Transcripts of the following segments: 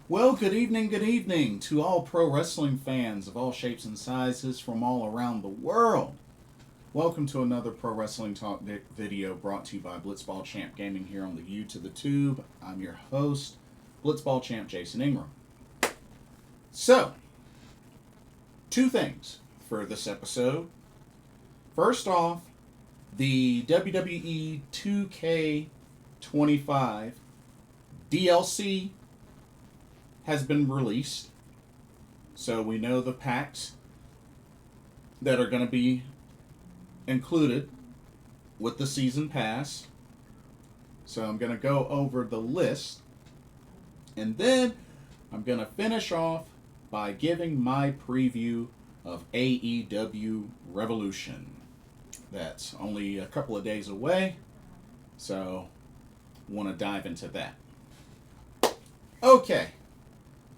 Well, good evening to all pro wrestling fans of all shapes and sizes from all around the world. Welcome to another Pro Wrestling Talk video brought to you by Blitzball Champ Gaming here on the U to the Tube. I'm your host, Blitzball Champ Jason Ingram. So, two things for this episode. First off, the WWE 2K25 DLC has been released. So we know the packs that are going to be included with the season pass. So I'm going to go over the list. And then I'm going to finish off by giving my preview of AEW Revolution. That's only a couple of days away. So want to dive into that. Okay.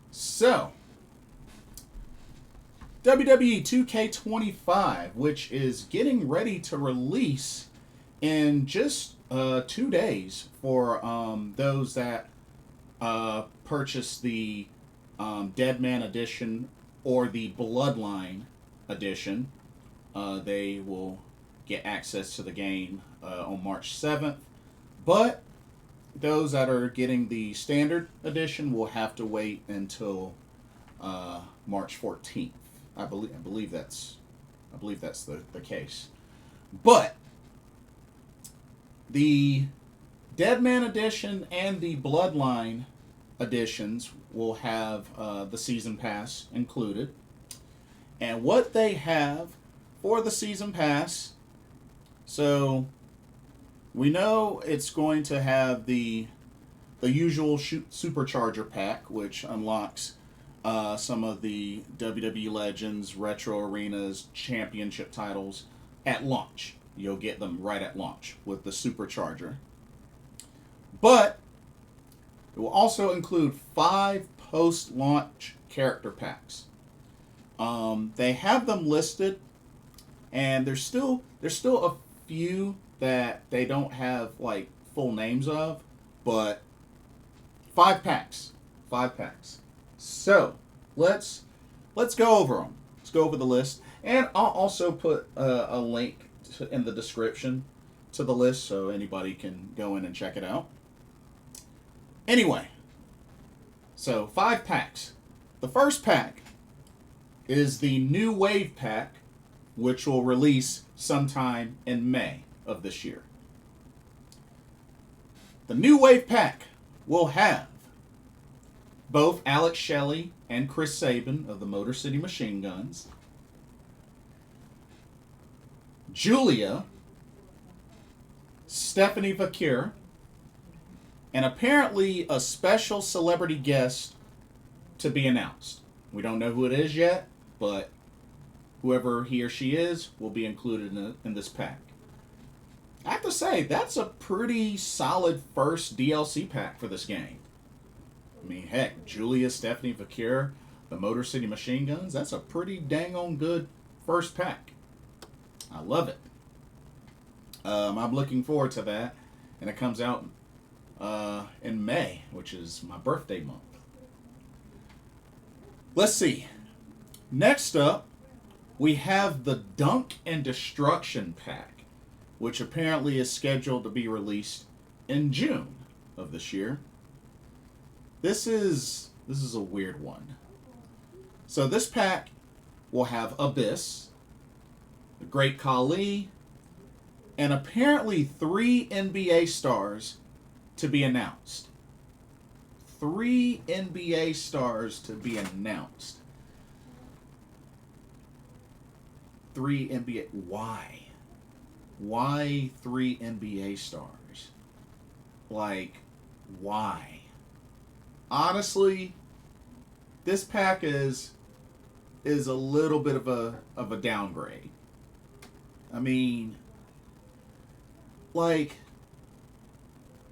So, WWE 2K25, which is getting ready to release in just 2 days for those that purchase the Deadman Edition or the Bloodline Edition. They will get access to the game on March 7th. But those that are getting the standard edition will have to wait until March 14th. I believe that's the case. But the Deadman edition and the Bloodline editions will have the season pass included. And what they have for the season pass, so we know it's going to have the usual Supercharger pack, which unlocks some of the WWE Legends, Retro Arenas, Championship titles at launch. You'll get them right at launch with the Supercharger. But it will also include 5 post-launch character packs. They have them listed, and there's still a few that they don't have like full names of, but 5 packs. So let's go over them. Let's go over the list, and I'll also put a link in the description to the list so anybody can go in and check it out. Anyway, so 5 packs. The first pack is the New Wave pack, which will release sometime in May of this year. The New Wave pack will have both Alex Shelley and Chris Sabin of the Motor City Machine Guns, Julia, Stephanie Vakir, and apparently a special celebrity guest to be announced. We don't know who it is yet, but whoever he or she is will be included in this pack. I have to say, that's a pretty solid first DLC pack for this game. I mean, heck, Julia, Stephanie Vakir, the Motor City Machine Guns, that's a pretty dang on good first pack. I love it. I'm looking forward to that, and it comes out in May, which is my birthday month. Let's see. Next up, we have the Dunk and Destruction pack, which apparently is scheduled to be released in June of this year. This is a weird one. So this pack will have Abyss, the Great Khali, and apparently 3 NBA stars to be announced. 3 NBA stars to be announced. 3 NBA... Why? Why 3 NBA stars? Like, why? Honestly, this pack is a little bit of a downgrade. I mean, like,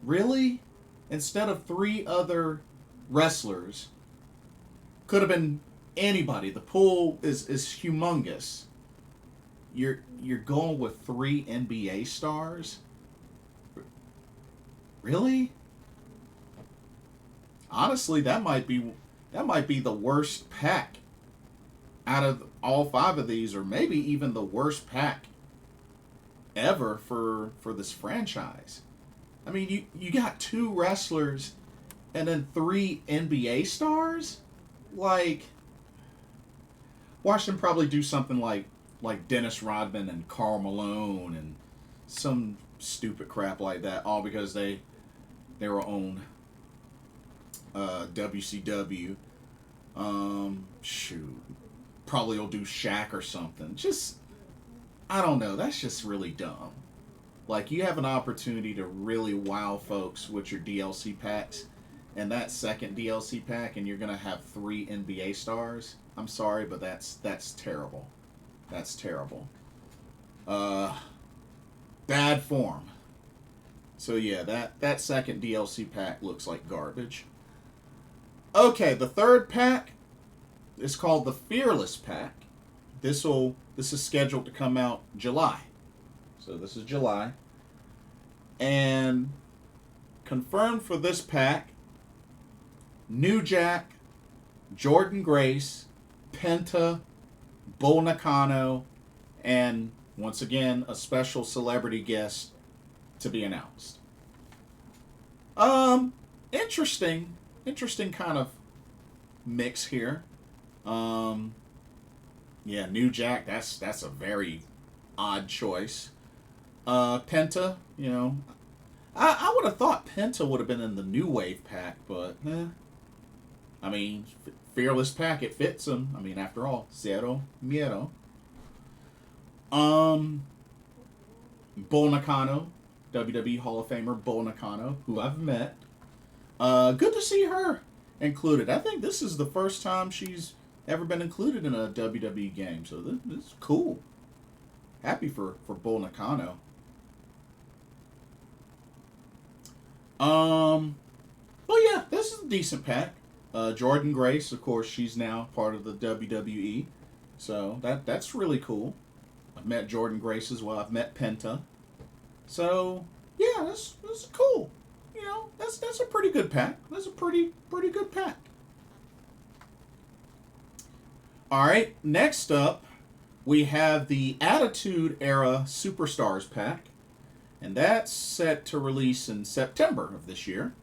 really? Instead of 3 other wrestlers, could have been anybody. The pool is humongous. You're going with 3 NBA stars? Really? Honestly, that might be that might be the worst pack out of all 5 of these, or maybe even the worst pack ever for this franchise. I mean, you got 2 wrestlers and then 3 NBA stars? Like, watch them probably do something like Dennis Rodman and Karl Malone and some stupid crap like that, all because they were on WCW. Shoot. Probably will do Shaq or something. Just, I don't know. That's just really dumb. Like, you have an opportunity to really wow folks with your DLC packs, and that second DLC pack, and you're going to have 3 NBA stars. I'm sorry, but that's terrible. That's terrible. Bad form. So yeah, that second DLC pack looks like garbage. Okay, the third pack is called the Fearless Pack. This is scheduled to come out July. So this is July. And confirmed for this pack, New Jack, Jordan Grace, Penta, Bull Nakano, and once again, a special celebrity guest to be announced. Interesting kind of mix here. Yeah, New Jack, that's a very odd choice. Penta, you know, I would have thought Penta would have been in the New Wave pack, but I mean, Fearless pack, it fits him. I mean, after all, cero miedo. Bull Nakano, WWE Hall of Famer Bull Nakano, who I've met. Good to see her included. I think this is the first time she's ever been included in a WWE game, so this is cool. Happy for Bull Nakano. Well, yeah, this is a decent pack. Jordan Grace, of course, she's now part of the WWE, so that's really cool. I've met Jordan Grace as well. I've met Penta, so yeah, this is cool. You know, that's a pretty good pack. That's a pretty good pack. All right, next up, we have the Attitude Era Superstars pack, and that's set to release in September of this year.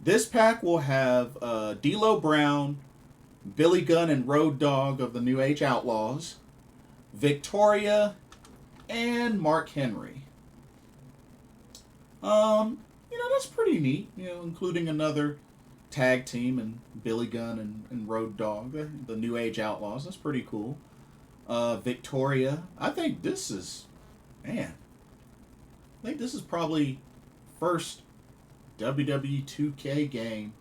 This pack will have D'Lo Brown, Billy Gunn and Road Dogg of the New Age Outlaws, Victoria, and Mark Henry. You know, that's pretty neat, you know, including another tag team and Billy Gunn and Road Dogg, the New Age Outlaws. That's pretty cool. Victoria, I think this is probably first WWE 2K game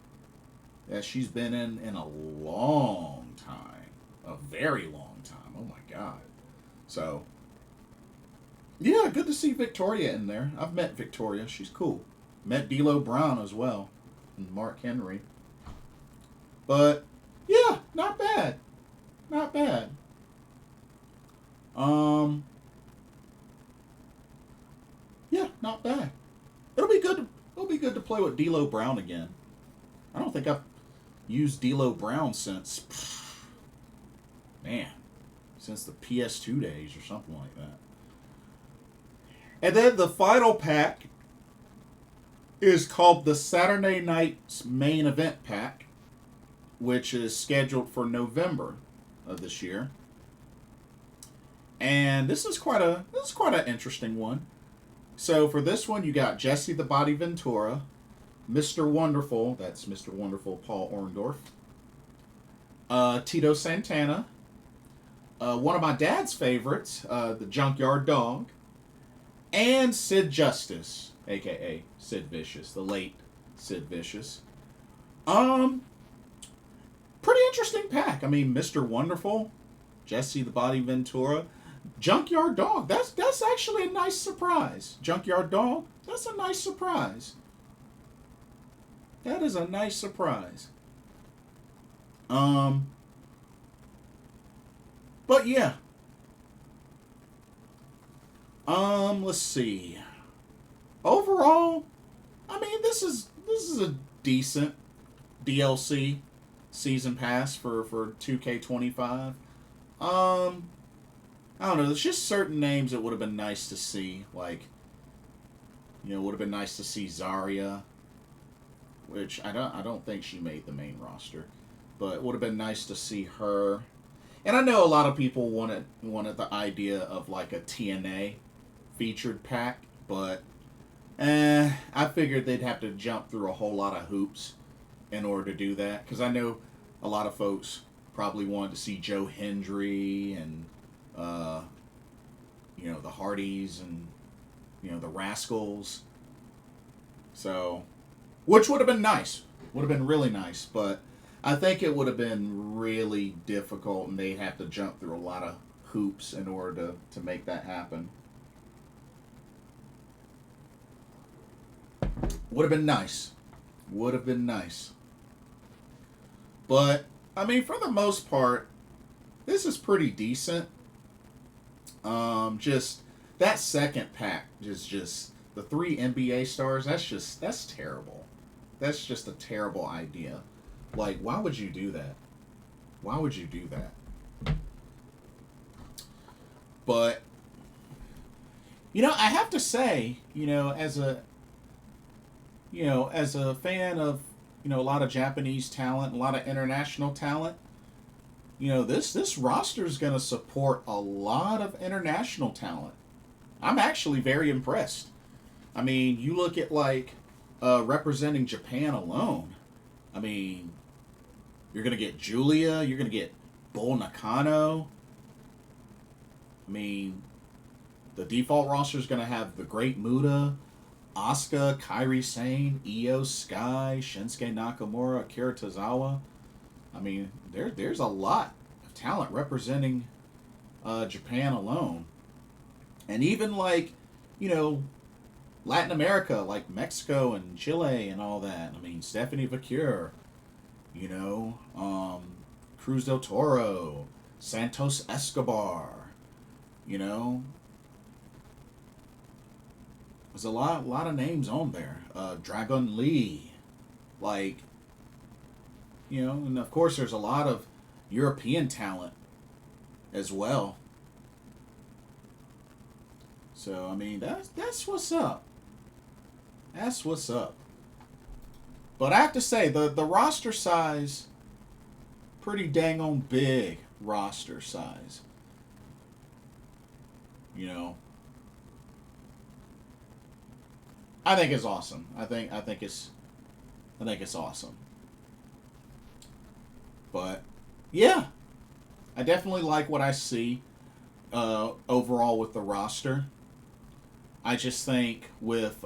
that she's been in a long time. A very long time. Oh my God. So, yeah, good to see Victoria in there. I've met Victoria. She's cool. Met D'Lo Brown as well. And Mark Henry. But, yeah, not bad. Not bad. Yeah, not bad. It'll be good to play with D'Lo Brown again. I don't think I've used D'Lo Brown since the PS2 days or something like that. And then the final pack is called the Saturday Night's Main Event pack, which is scheduled for November of this year. And this is quite an interesting one. So for this one, you got Jesse the Body Ventura, Mr. Wonderful, that's Mr. Wonderful Paul Orndorff, Tito Santana, one of my dad's favorites, the Junkyard Dog, and Sid Justice, a.k.a. Sid Vicious, the late Sid Vicious. Pretty interesting pack. I mean, Mr. Wonderful, Jesse the Body Ventura, Junkyard Dog. That's actually a nice surprise. Junkyard Dog, that's a nice surprise. That is a nice surprise. But yeah. Let's see. Overall, I mean, this is a decent DLC season pass for 2K25. I don't know. There's just certain names that would have been nice to see. Like, would have been nice to see Zarya, which I don't think she made the main roster, but it would have been nice to see her. And I know a lot of people wanted the idea of like a TNA featured pack, but I figured they'd have to jump through a whole lot of hoops in order to do that, because I know a lot of folks probably wanted to see Joe Hendry and the Hardys and the Rascals. So, which would have been nice, would have been really nice, but I think it would have been really difficult, and they'd have to jump through a lot of hoops in order to make that happen. Would have been nice. Would have been nice. But, I mean, for the most part, this is pretty decent. Just, that second pack is just, the 3 NBA stars, that's terrible. That's just a terrible idea. Like, why would you do that? Why would you do that? But, I have to say, as a fan of, a lot of Japanese talent, a lot of international talent, this roster is going to support a lot of international talent. I'm actually very impressed. I mean, you look at, like, representing Japan alone. I mean, you're going to get Julia. You're going to get Bull Nakano. I mean, the default roster is going to have the Great Muta, Asuka, Kairi Sane, Io Sky, Shinsuke Nakamura, Akira Tozawa. I mean, there's a lot of talent representing Japan alone. And even, like, Latin America, like Mexico and Chile and all that. I mean, Stephanie Vacure, Cruz del Toro, Santos Escobar, There's a lot of names on there. Dragon Lee, like, and of course there's a lot of European talent as well. So, I mean, that's what's up. That's what's up. But I have to say, the roster size, pretty dang on big roster size. I think it's awesome. I think it's awesome. But yeah, I definitely like what I see overall with the roster. I just think with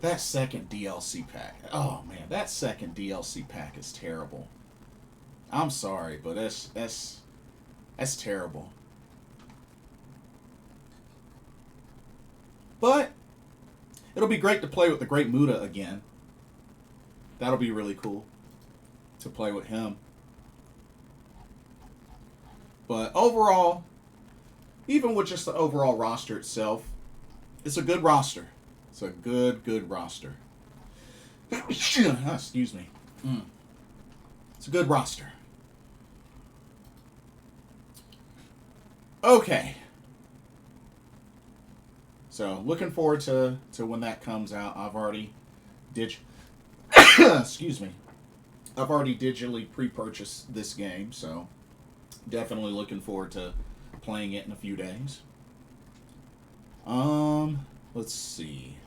that second DLC pack, oh man, that second DLC pack is terrible. I'm sorry, but that's terrible. But it'll be great to play with the Great Muta again. That'll be really cool to play with him. But overall, even with just the overall roster itself, it's a good roster. It's a good roster. Excuse me. It's a good roster. Okay. So, looking forward to when that comes out. I've already excuse me. I've already digitally pre-purchased this game, so definitely looking forward to playing it in a few days. Let's see.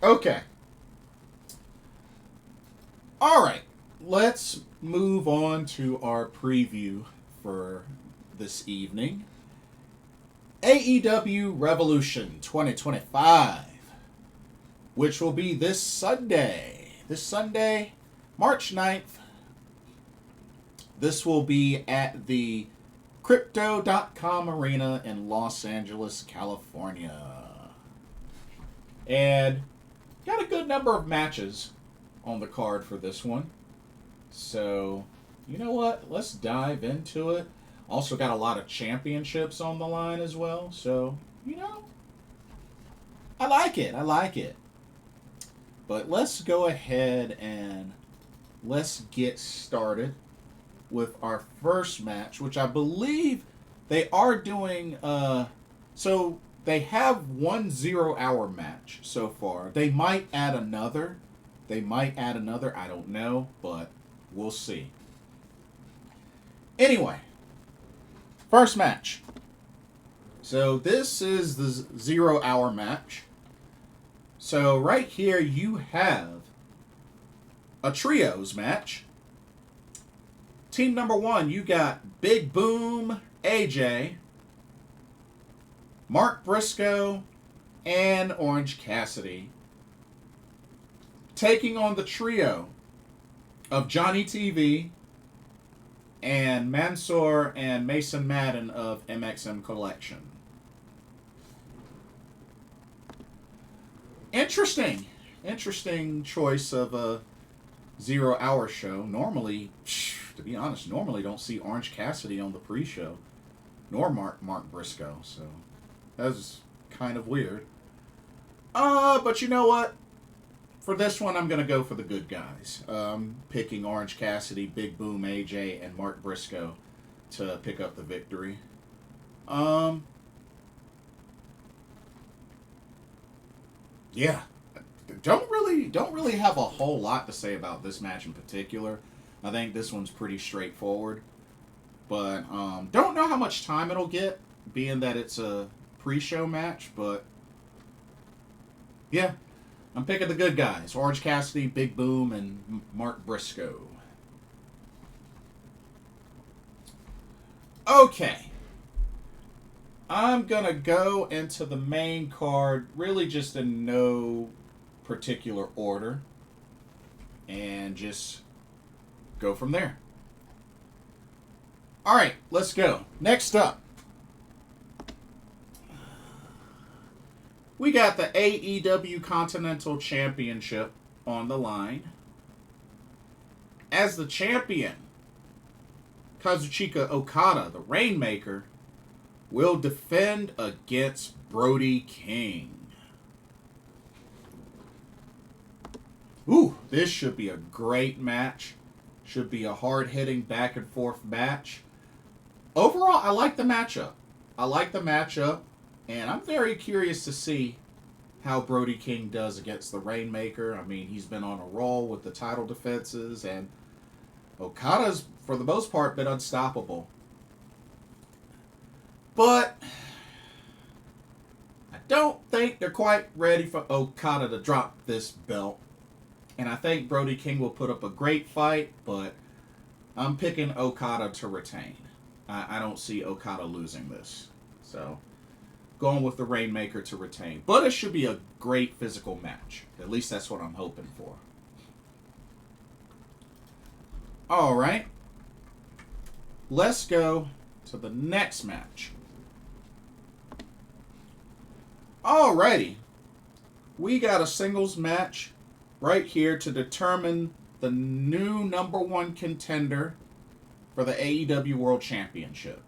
Okay. Alright. Let's move on to our preview for this evening. AEW Revolution 2025, which will be this Sunday. This Sunday, March 9th. This will be at the Crypto.com Arena in Los Angeles, California. And got a good number of matches on the card for this one. So, you know what? Let's dive into it. Also got a lot of championships on the line as well. So, I like it. But let's go ahead and let's get started with our first match, which I believe they are doing. So they have 1 0-hour match so far. They might add another. I don't know, but we'll see. Anyway, first match. So this is the 0-hour match. So right here you have a trios match. Team number 1, you got Big Boom AJ, Mark Briscoe, and Orange Cassidy, taking on the trio of Johnny TV and Mansoor and Mason Madden of MXM Collection. Interesting choice of a 0-hour show. Normally, to be honest, don't see Orange Cassidy on the pre-show, nor Mark Briscoe, so that's kind of weird. But you know what? For this one, I'm going to go for the good guys. Picking Orange Cassidy, Big Boom AJ, and Mark Briscoe to pick up the victory. Yeah. Don't really have a whole lot to say about this match in particular. I think this one's pretty straightforward. But don't know how much time it'll get, being that it's a pre-show match, but yeah. I'm picking the good guys. Orange Cassidy, Big Boom, and Mark Briscoe. Okay. I'm going to go into the main card really just in no particular order. And just go from there. Alright, let's go. Next up, we got the AEW Continental Championship on the line. As the champion, Kazuchika Okada, the Rainmaker, will defend against Brody King. Ooh, this should be a great match. Should be a hard-hitting back-and-forth match. Overall, I like the matchup. And I'm very curious to see how Brody King does against the Rainmaker. I mean, he's been on a roll with the title defenses, and Okada's, for the most part, been unstoppable. But I don't think they're quite ready for Okada to drop this belt. And I think Brody King will put up a great fight, but I'm picking Okada to retain. I don't see Okada losing this. So, going with the Rainmaker to retain. But it should be a great physical match. At least that's what I'm hoping for. Alright. Let's go to the next match. Alrighty. We got a singles match right here to determine the new #1 contender for the AEW World Championship.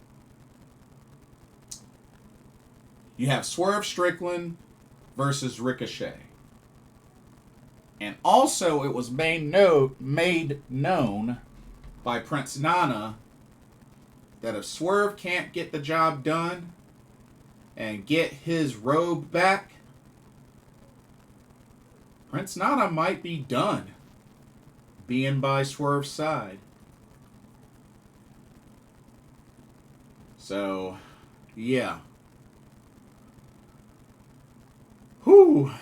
You have Swerve Strickland versus Ricochet. And also it was made known by Prince Nana that if Swerve can't get the job done and get his robe back, Prince Nana might be done being by Swerve's side. So, yeah. Whew.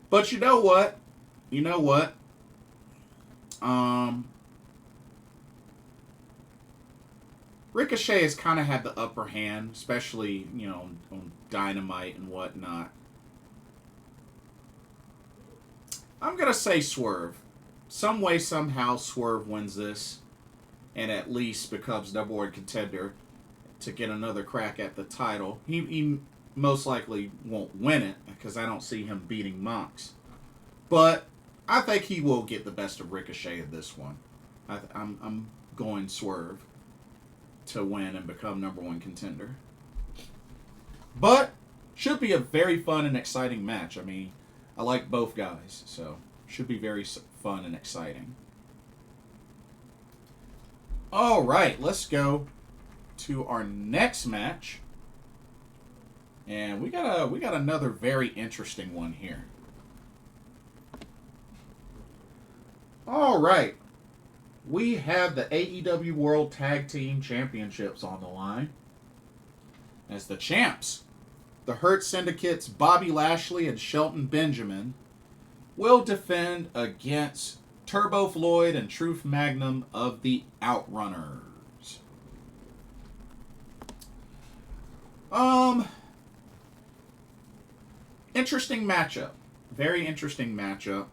But you know what? Ricochet has kind of had the upper hand, especially, on Dynamite and whatnot. I'm going to say Swerve. Some way, somehow, Swerve wins this and at least becomes #1 contender to get another crack at the title. He most likely won't win it because I don't see him beating Mox. But I think he will get the best of Ricochet in this one. I'm going Swerve to win and become #1 contender. But should be a very fun and exciting match. I mean, I like both guys, so should be very fun and exciting. All right, let's go to our next match. And we got another very interesting one here. All right. We have the AEW World Tag Team Championships on the line. As the champs, the Hurt Syndicate's Bobby Lashley and Shelton Benjamin will defend against Turbo Floyd and Truth Magnum of the Outrunners. Interesting matchup. Very interesting matchup.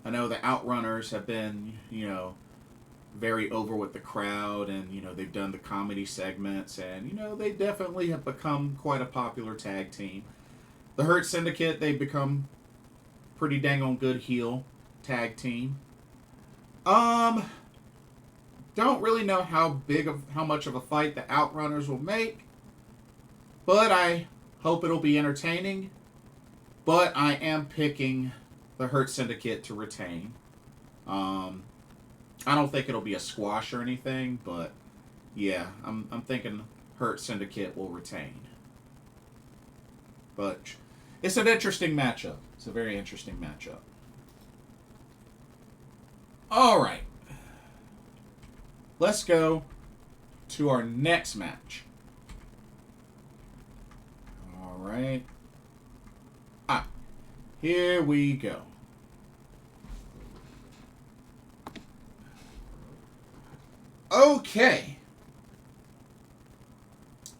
I know the Outrunners have been, very over with the crowd, and, they've done the comedy segments, and, they definitely have become quite a popular tag team. The Hurt Syndicate, they've become pretty dang on good heel tag team. Don't really know how much of a fight the Outrunners will make, but I hope it'll be entertaining. But I am picking the Hurt Syndicate to retain. I don't think it'll be a squash or anything, but yeah, I'm thinking Hurt Syndicate will retain. But it's an interesting matchup. It's a very interesting matchup. All right. Let's go to our next match. All right. Here we go. Okay.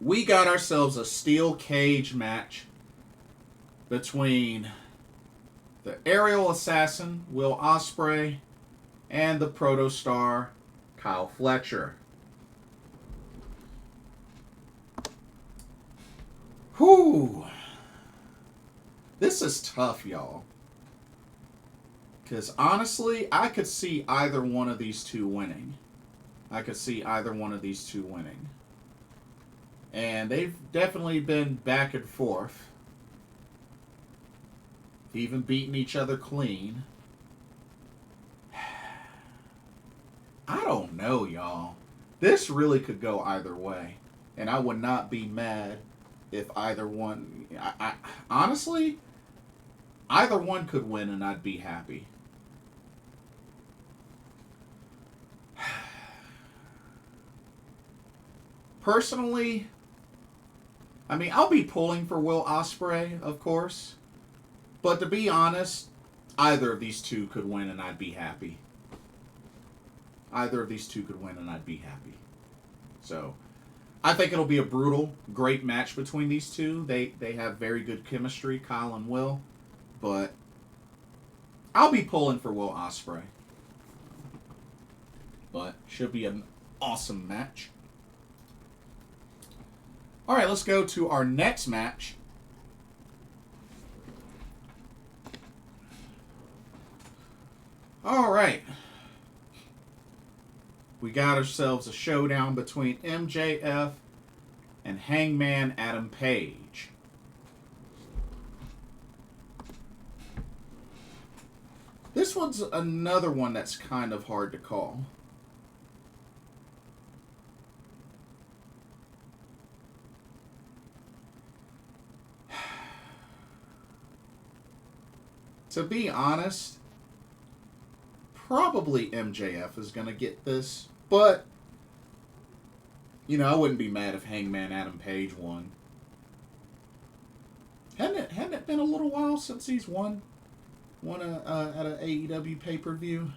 We got ourselves a steel cage match between the aerial assassin, Will Ospreay, and the protostar, Kyle Fletcher. Whew. This is tough, y'all. Because honestly, I could see either one of these two winning. And they've definitely been back and forth. Even beating each other clean. I don't know, y'all. This really could go either way. And I would not be mad if either one... honestly, either one could win and I'd be happy. Personally, I'll be pulling for Will Ospreay, of course. But to be honest, either of these two could win and I'd be happy. So, I think it'll be a brutal, great match between these two. They have very good chemistry, Kyle and Will. But I'll be pulling for Will Ospreay. But should be an awesome match. All right, let's go to our next match. All right. We got ourselves a showdown between MJF and Hangman Adam Page. This one's another one that's kind of hard to call. To be honest, probably MJF is going to get this, but, I wouldn't be mad if Hangman Adam Page won. Hadn't it been a little while since he's won at an AEW pay-per-view?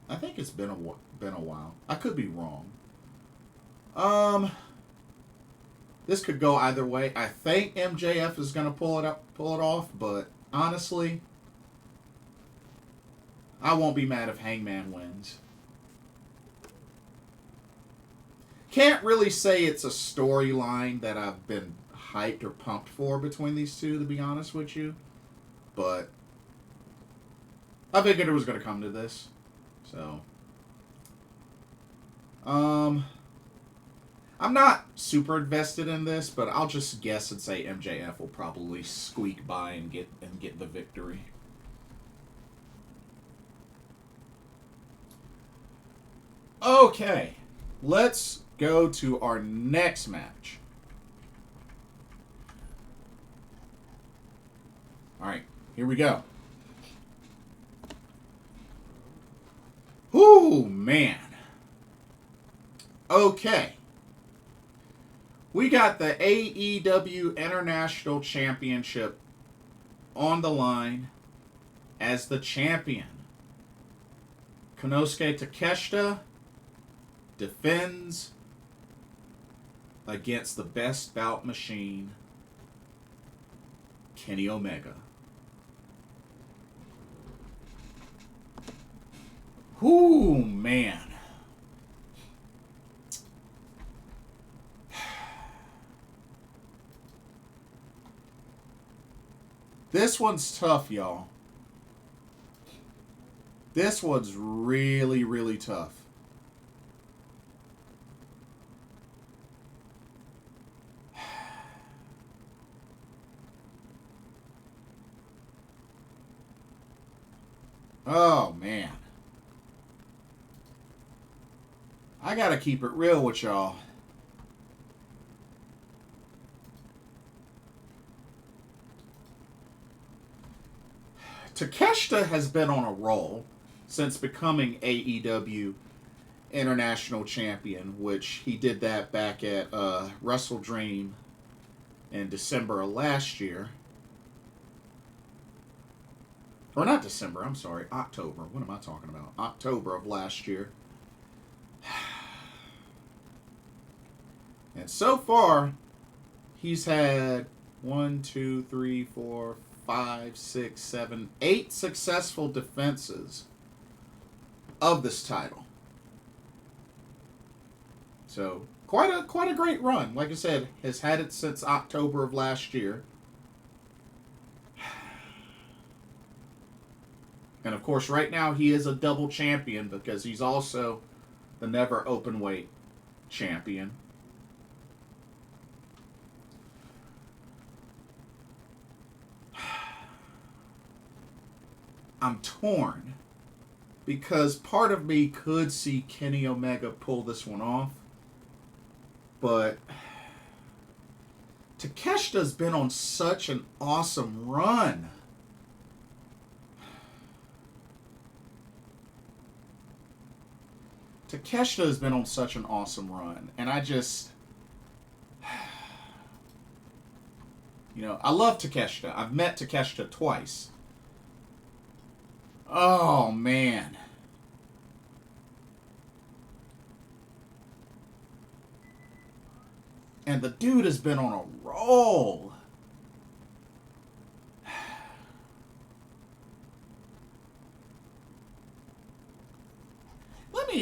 I think it's been a while. I could be wrong. This could go either way. I think MJF is going to pull it off, but honestly, I won't be mad if Hangman wins. Can't really say it's a storyline that I've been hyped or pumped for between these two, to be honest with you. But I figured it was going to come to this. So, I'm not super invested in this, but I'll just guess and say MJF will probably squeak by and get the victory. Okay, let's go to our next match. All right, here we go. Ooh, man. Okay. We got the AEW International Championship on the line as the champion. Konosuke Takeshita defends against the best bout machine, Kenny Omega. Whoo, man. This one's tough, y'all. This one's really, really tough. Oh, man. I gotta keep it real with y'all. Takeshita has been on a roll since becoming AEW International Champion, which he did that back at Wrestle Dream in December of last year. Or not December, I'm sorry, October. What am I talking about? October of last year. And so far, he's had 1, 2, 3, 4, 5, 6, 7, 8 successful defenses of this title. So quite a great run. Like I said, has had it since October of last year. And of course, right now he is a double champion because he's also the never openweight champion. I'm torn because part of me could see Kenny Omega pull this one off, but Takeshita's been on such an awesome run. Takeshita has been on such an awesome run, and I just, I love Takeshita. I've met Takeshita twice. Oh, man. And the dude has been on a roll.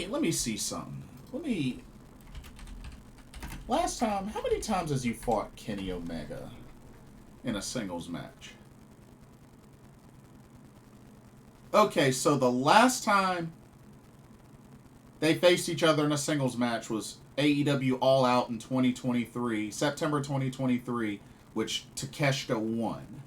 Let me see something. Last time, how many times has you fought Kenny Omega in a singles match? Okay, so the last time they faced each other in a singles match was AEW All Out in 2023, September 2023, which Takeshita won.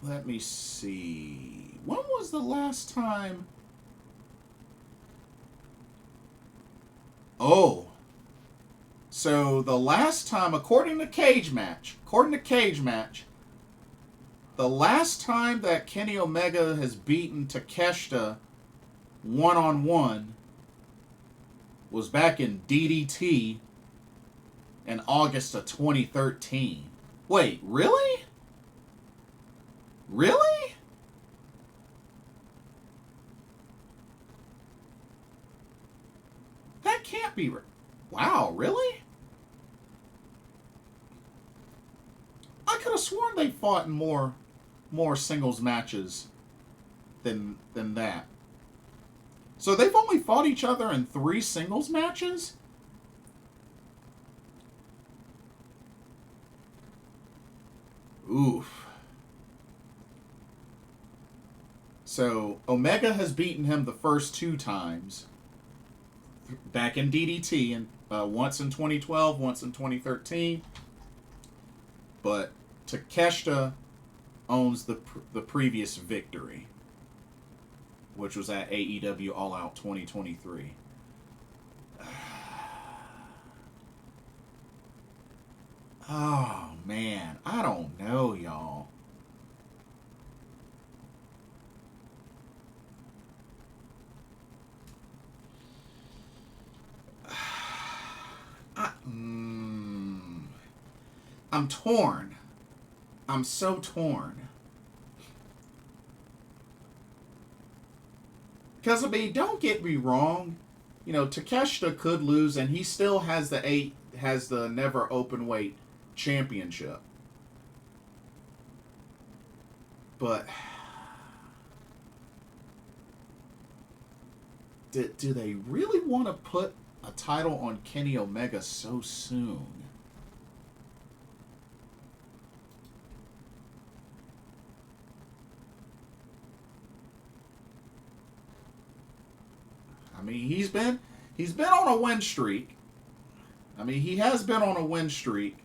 Let me see. When was the last time? Oh. So the last time, according to Cage Match, the last time that Kenny Omega has beaten Takeshita one-on-one was back in DDT in August of 2013. Wait, really? Really? That can't be right. Wow, really? I could have sworn they fought in more singles matches than that. So they've only fought each other in 3 singles matches? Oof. So Omega has beaten him the first 2 times. Back in DDT, and once in 2012, once in 2013. But Takeshita owns the previous victory, which was at AEW All Out 2023. Oh, man. I don't know, y'all. I'm torn. I'm so torn. Because, I mean, don't get me wrong. You know, Takeshita could lose, and he still has the never open weight championship. But do they really want to put a title on Kenny Omega so soon? I mean, he's been on a win streak. I mean, he has been on a win streak.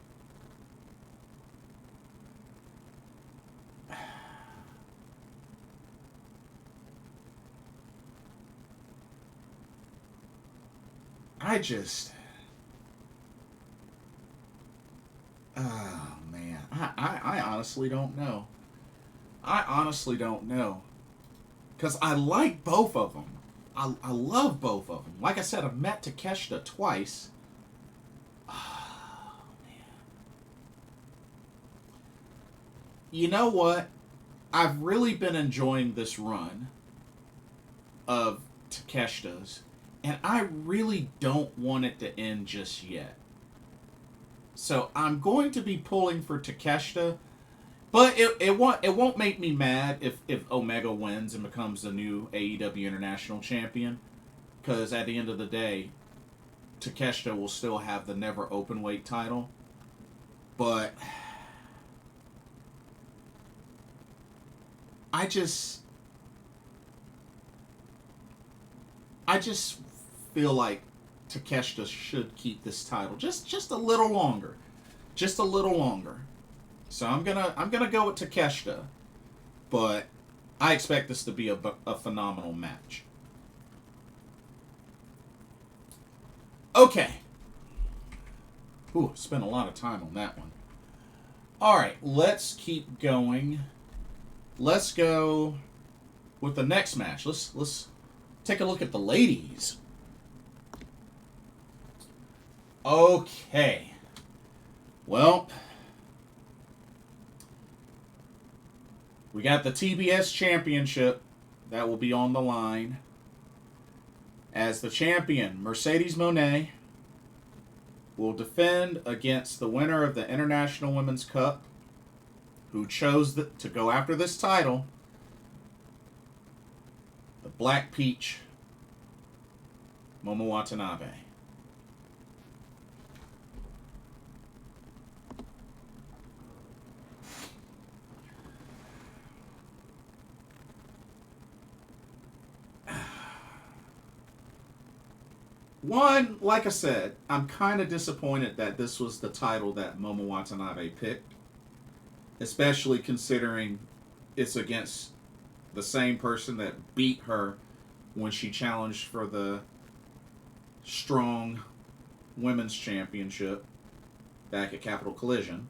Oh, man. I honestly don't know. I honestly don't know. Because I like both of them. I love both of them. Like I said, I've met Takeshita twice. Oh, man. You know what? I've really been enjoying this run of Takeshita's, and I really don't want it to end just yet. So I'm going to be pulling for Takeshita, but it won't make me mad if Omega wins and becomes the new AEW International Champion, because at the end of the day, Takeshita will still have the never openweight title. But I just feel like Takeshita should keep this title just a little longer, just a little longer. So I'm gonna go with Takeshita, but I expect this to be a phenomenal match. Okay. Ooh, spent a lot of time on that one. All right, let's keep going. Let's go with the next match. Let's take a look at the ladies. Okay. Well, we got the TBS Championship that will be on the line. As the champion, Mercedes Moné will defend against the winner of the International Women's Cup, who chose to go after this title, the Black Peach, Momo Watanabe. One, like I said, I'm kind of disappointed that this was the title that Momo Watanabe picked, especially considering it's against the same person that beat her when she challenged for the Strong Women's Championship back at Capital Collision.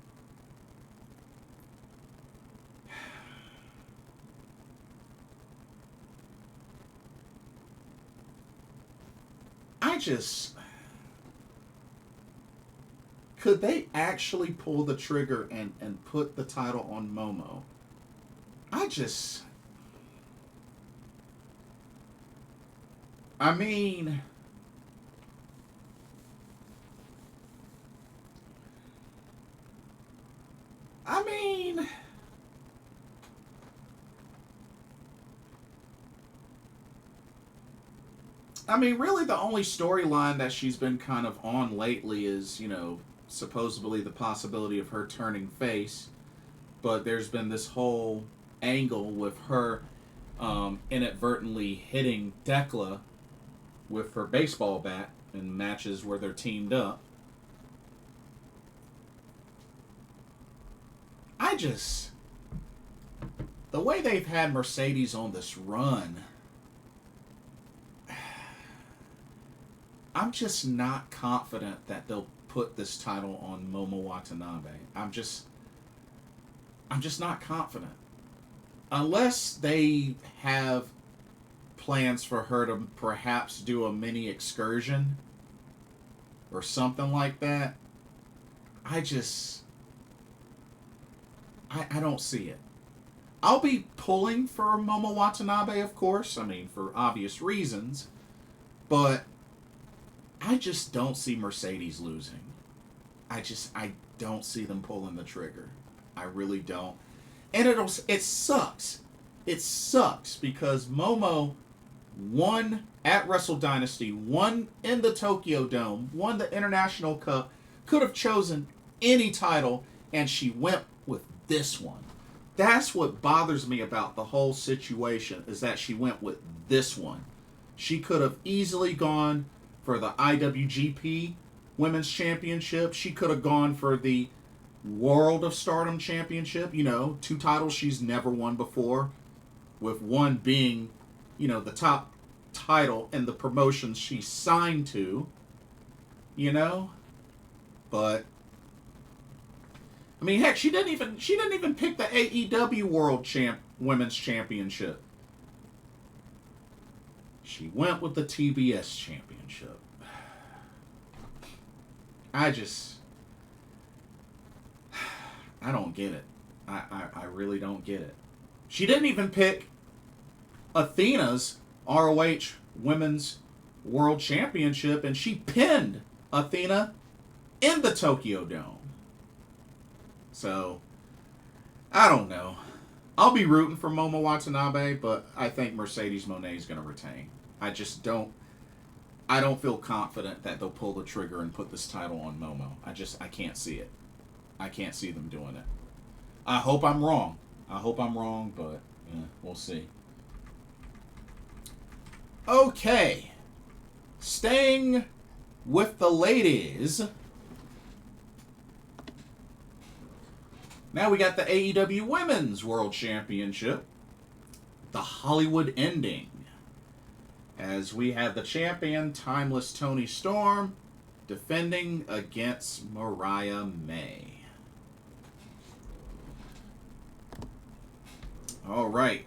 Could they actually pull the trigger and put the title on Momo? I mean, really the only storyline that she's been kind of on lately is, supposedly the possibility of her turning face. But there's been this whole angle with her inadvertently hitting Dekla with her baseball bat in matches where they're teamed up. The way they've had Mercedes on this run, I'm just not confident that they'll put this title on Momo Watanabe. I'm just not confident. Unless they have plans for her to perhaps do a mini excursion or something like that, I don't see it. I'll be pulling for Momo Watanabe, of course. I mean, for obvious reasons. But I just don't see Mercedes losing. I don't see them pulling the trigger. I really don't. And it sucks. It sucks because Momo won at Wrestle Dynasty, won in the Tokyo Dome, won the International Cup, could have chosen any title, and she went with this one. That's what bothers me about the whole situation, is that she went with this one. She could have easily gone for the IWGP Women's Championship. She could have gone for the World of Stardom Championship. You know, 2 titles she's never won before, with one being, you know, the top title in the promotions she signed to. You know? But I mean, heck, she didn't even pick the AEW Women's Championship. She went with the TBS Championship. I don't get it. I really don't get it. She didn't even pick Athena's ROH Women's World Championship, and she pinned Athena in the Tokyo Dome. So, I don't know. I'll be rooting for Momo Watanabe, but I think Mercedes Moné is going to retain. I don't feel confident that they'll pull the trigger and put this title on Momo. I can't see it. I can't see them doing it. I hope I'm wrong. But yeah, we'll see. Okay. Staying with the ladies. Now we got the AEW Women's World Championship. The Hollywood ending. As we have the champion, Timeless Toni Storm, defending against Mariah May. All right.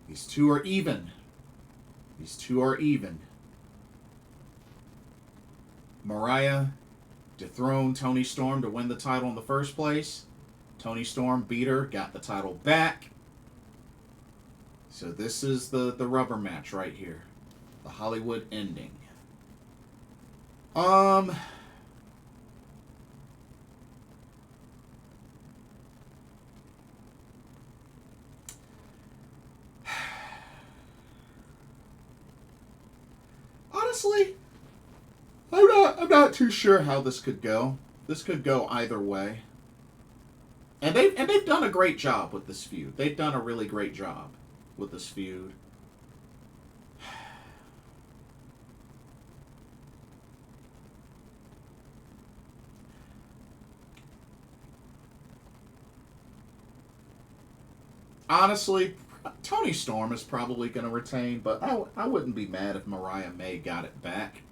These two are even. Mariah dethroned Toni Storm to win the title in the first place. Toni Storm beat her, got the title back. So this is the rubber match right here. The Hollywood ending. Honestly, I'm not too sure how this could go. This could go either way. And they've done a great job with this feud. They've done a really great job with this feud. Honestly, Toni Storm is probably going to retain, but I wouldn't be mad if Mariah May got it back.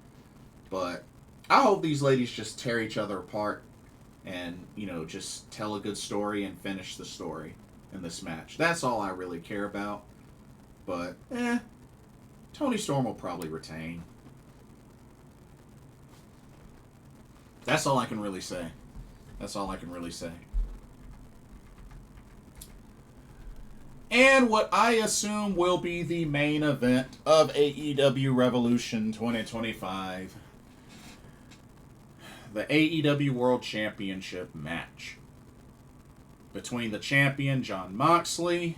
But I hope these ladies just tear each other apart and, you know, just tell a good story and finish the story in this match. That's all I really care about. But, Toni Storm will probably retain. That's all I can really say. And what I assume will be the main event of AEW Revolution 2025. The AEW World Championship match between the champion, Jon Moxley,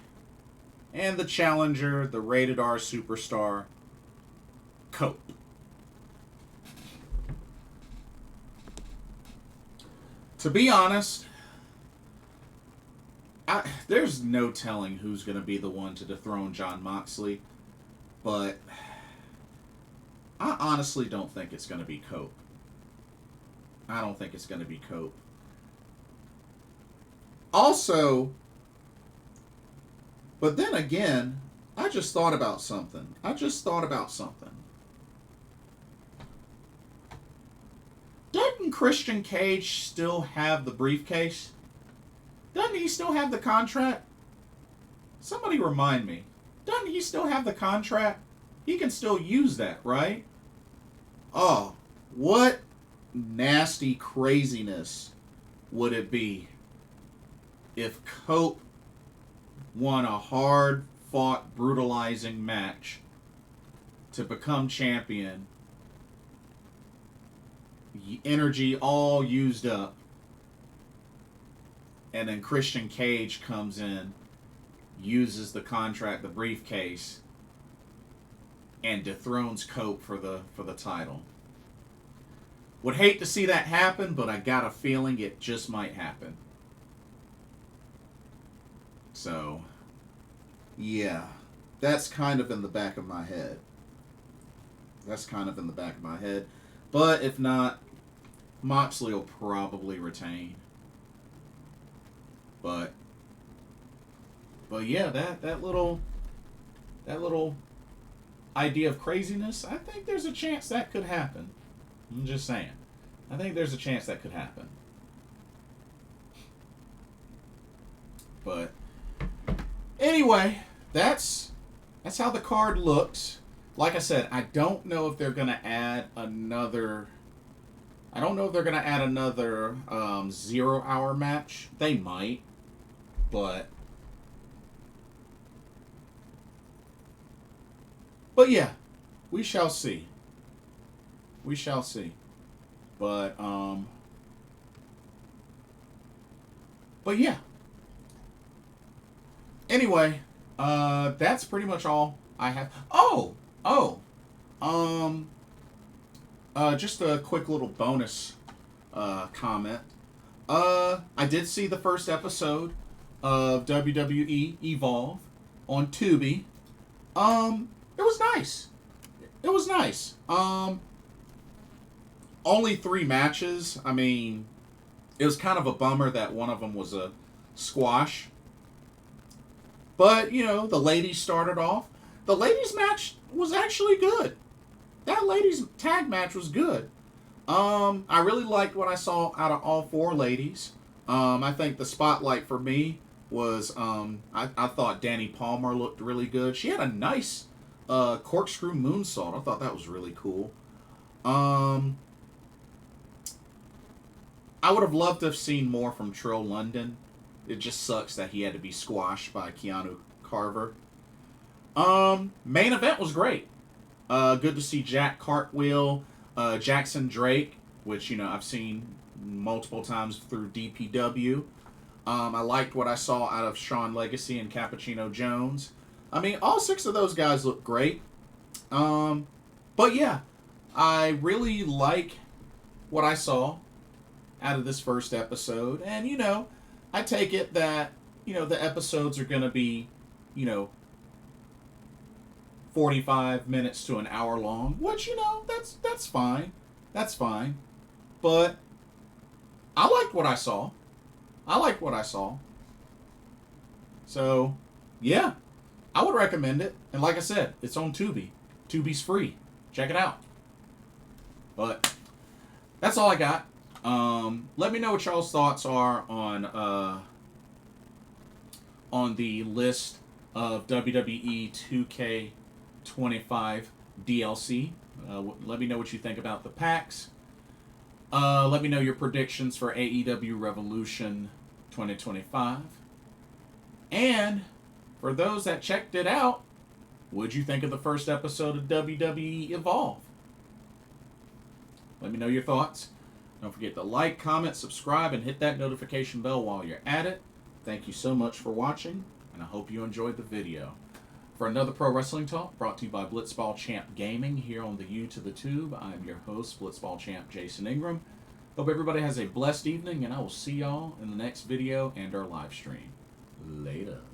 and the challenger, the Rated R superstar, Cope. To be honest, There's no telling who's going to be the one to dethrone Jon Moxley, but I honestly don't think it's going to be Cope. I don't think it's going to be Cope. Also, but then again, I just thought about something. Doesn't Christian Cage still have the briefcase? Doesn't he still have the contract? Somebody remind me. Doesn't he still have the contract? He can still use that, right? Oh, what nasty craziness would it be if Cope won a hard-fought, brutalizing match to become champion, energy all used up, and then Christian Cage comes in, uses the contract, the briefcase, and dethrones Cope for the title. Would hate to see that happen, but I got a feeling it just might happen. So, yeah, that's kind of in the back of my head. But if not, Moxley will probably retain. But yeah, that little idea of craziness, I think there's a chance that could happen. I'm just saying. I think there's a chance that could happen. But anyway, that's how the card looks. Like I said, I don't know if they're gonna add another. 0-hour match. They might, but yeah, we shall see. But yeah. Anyway, that's pretty much all I have. Just a quick little bonus comment. I did see the first episode of WWE Evolve on Tubi. It was nice. Only 3 matches. I mean, it was kind of a bummer that one of them was a squash. But, the ladies started off. The ladies match was actually good. That ladies tag match was good. I really liked what I saw out of all 4 ladies. I think the spotlight for me was, I thought Danny Palmer looked really good. She had a nice corkscrew moonsault. I thought that was really cool. I would have loved to have seen more from Trill London. It just sucks that he had to be squashed by Keanu Carver. Main event was great. Good to see Jack Cartwheel, Jackson Drake, which, I've seen multiple times through DPW. I liked what I saw out of Sean Legacy and Cappuccino Jones. I mean, all 6 of those guys look great. But yeah, I really like what I saw out of this first episode. And, I take it that, the episodes are going to be, 45 minutes to an hour long, which, that's fine. That's fine. But I liked what I saw. So, yeah, I would recommend it. And like I said, it's on Tubi. Tubi's free. Check it out. But that's all I got. Let me know what y'all's thoughts are on the list of WWE 2K25 DLC. Let me know what you think about the packs. Let me know your predictions for AEW Revolution 2025. And for those that checked it out, what'd you think of the first episode of WWE Evolve? Let me know your thoughts. Don't forget to like, comment, subscribe, and hit that notification bell while you're at it. Thank you so much for watching, and I hope you enjoyed the video. For another Pro Wrestling Talk, brought to you by Blitzball Champ Gaming here on the U to the Tube, I'm your host, Blitzball Champ Jason Ingram. Hope everybody has a blessed evening, and I will see y'all in the next video and our live stream. Later.